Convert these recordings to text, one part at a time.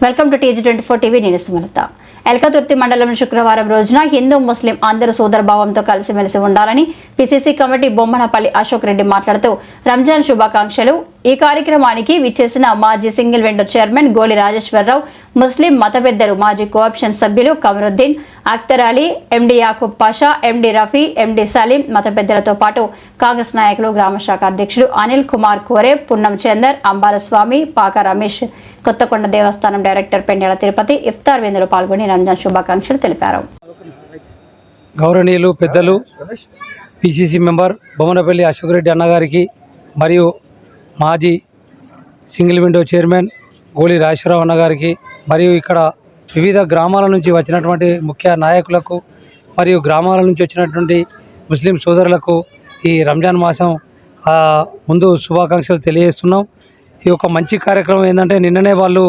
Welcome to TG24 TV. నేను సుమలత. ఎల్కతుర్తి మండలం శుక్రవారం రోజున హిందూ ముస్లిం అందరూ సోదరభావంతో కలిసిమెలిసి ఉండాలని పిసిసి కమిటీ బొమ్మనపల్లి అశోక్ రెడ్డి మాట్లాడుతూ రంజాన్ శుభాకాంక్షలు. ఈ కార్యక్రమానికి విచ్చేసిన మాజీ సింగిల్ విండో చైర్మన్ గోలి రాజేశ్వరరావు, ముస్లిం మత పెద్దలు, మాజీ కోఆప్షన్ సభ్యులు కమరుద్దీన్, అఖ్తర్ అలీ, ఎండి యాకూబ్ పాషా, ఎండి రఫీ, ఎండి సలీం మత పెద్దలతో పాటు కాంగ్రెస్ నాయకులు, గ్రామ శాఖ అధ్యక్షులు అనిల్ కుమార్ కోరే, పున్నం చందర్, అంబాల స్వామి, పాక రమేష్, కొత్తకొండ దేవస్థానం డైరెక్టర్ పెండెల తిరుపతి ఇఫ్తార్ విందులో పాల్గొని రంజాన్ శుభాకాంక్షలు తెలిపారు. గౌరవనీయులు పెద్దలు పిసిసి మెంబర్ బొమ్మనపల్లి అశోక్ రెడ్డి అన్నగారికి మరియు మాజీ సింగిల్ విండో చైర్మన్ గోలి రాజేశ్వరరావు అన్నగారికి మరియు ఇక్కడ వివిధ గ్రామాల నుంచి వచ్చినటువంటి ముఖ్య నాయకులకు మరియు గ్రామాల నుంచి వచ్చినటువంటి ముస్లిం సోదరులకు ఈ రంజాన్ మాసం ముందు శుభాకాంక్షలు తెలియజేస్తున్నాం. ఈ యొక్క మంచి కార్యక్రమం ఏంటంటే నిన్ననే వాళ్ళు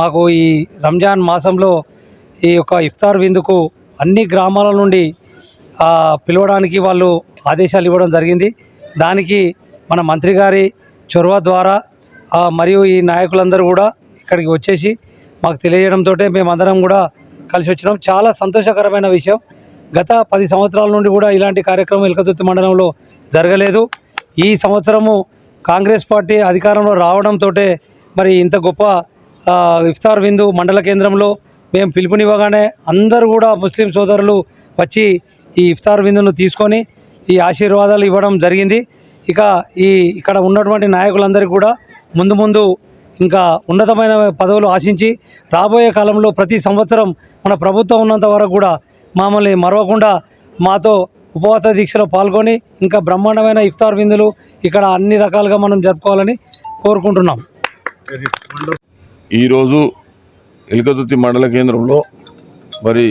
మాకు ఈ రంజాన్ మాసంలో ఈ యొక్క ఇఫ్తార్ విందుకు అన్ని గ్రామాల నుండి పిలవడానికి వాళ్ళు ఆదేశాలు ఇవ్వడం జరిగింది. దానికి మన మంత్రి గారి చొరవ ద్వారా మరియు ఈ నాయకులందరూ కూడా ఇక్కడికి వచ్చేసి మాకు తెలియజేయడంతో మేమందరం కూడా కలిసి వచ్చినాం. చాలా సంతోషకరమైన విషయం. గత 10 సంవత్సరాల నుండి కూడా ఇలాంటి కార్యక్రమం ఎల్కతుర్తి మండలంలో జరగలేదు. ఈ సంవత్సరము కాంగ్రెస్ పార్టీ అధికారంలో రావడంతో మరి ఇంత గొప్ప ఇఫ్తార్ విందు మండల కేంద్రంలో మేము పిలుపునివ్వగానే అందరూ కూడా ముస్లిం సోదరులు వచ్చి ఈ ఇఫ్తార్ విందును తీసుకొని ఈ ఆశీర్వాదాలు ఇవ్వడం జరిగింది. ఇక ఇక్కడ ఉన్నటువంటి నాయకులందరికీ కూడా ముందు ఇంకా ఉన్నతమైన పదవులు ఆశించి రాబోయే కాలంలో ప్రతి సంవత్సరం మన ప్రభుత్వం ఉన్నంత వరకు కూడా మమ్మల్ని మరవకుండా మాతో ఉపవాస దీక్షలో పాల్గొని ఇంకా బ్రహ్మాండమైన ఇఫ్తార్ విందులు ఇక్కడ అన్ని రకాలుగా మనం జరుపుకోవాలని కోరుకుంటున్నాం. ఈరోజు ఎల్కతుర్తి మండల కేంద్రంలో మరి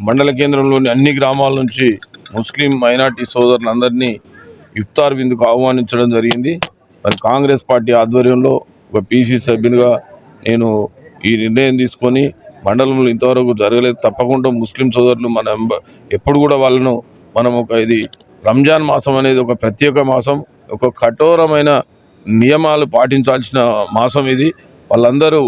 మండల కేంద్రంలోని అన్ని గ్రామాల నుంచి ముస్లిం మైనార్టీ సోదరులందరినీ ఇఫ్తార్ విందుకు ఆహ్వానించడం జరిగింది. మరి కాంగ్రెస్ పార్టీ ఆధ్వర్యంలో ఒక పీసీ సభ్యునిగా నేను ఈ నిర్ణయం తీసుకొని మండలంలో ఇంతవరకు జరగలేదు. తప్పకుండా ముస్లిం సోదరులు ఎప్పుడు కూడా వాళ్ళను ఇది రంజాన్ మాసం అనేది ఒక ప్రత్యేక మాసం, ఒక కఠోరమైన నియమాలు పాటించాల్సిన మాసం ఇది. వాళ్ళందరూ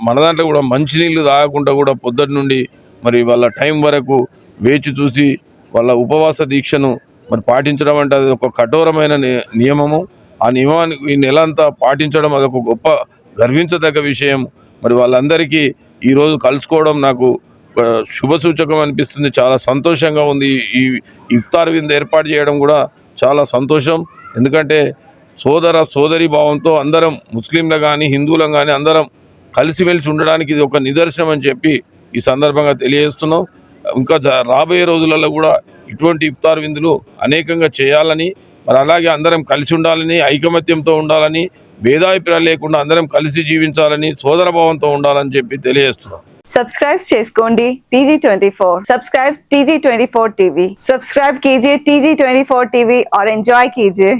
మన దాంట్లో కూడా మంచినీళ్ళు తాగకుండా కూడా పొద్దుటి నుండి మరి వాళ్ళ టైం వరకు వేచి చూసి వాళ్ళ ఉపవాస దీక్షను మరి పాటించడం అంటే అది ఒక కఠోరమైన నియమము. ఆ నియమాన్ని ఈ నెల అంతా పాటించడం అదొక గొప్ప గర్వించదగ్గ విషయం. మరి వాళ్ళందరికీ ఈరోజు కలుసుకోవడం నాకు శుభసూచకం అనిపిస్తుంది. చాలా సంతోషంగా ఉంది. ఈ ఇఫ్తార్ విందు ఏర్పాటు చేయడం కూడా చాలా సంతోషం. ఎందుకంటే సోదరి భావంతో అందరం ముస్లింలు కానీ హిందువులం కానీ అందరం కలిసిమెలిసి ఉండడానికి ఇది ఒక నిదర్శనం అని చెప్పి ఈ సందర్భంగా తెలియజేస్తున్నాం. ఇంకా రాబోయే రోజులలో కూడా ఇటువంటి ఇఫ్తార్ విందులు అనేకంగా చేయాలని, మరి అలాగే అందరం కలిసి ఉండాలని, ఐకమత్యంతో ఉండాలని, భేదాభిప్రాయాలు లేకుండా అందరం కలిసి జీవించాలని, సోదరభావంతో ఉండాలని చెప్పి తెలియజేస్తున్నాం. సబ్స్క్రైబ్ చేసుకోండి TG24. Subscribe TG24 TV. Subscribe कीजिए TG24 TV और एंजॉय कीजिए.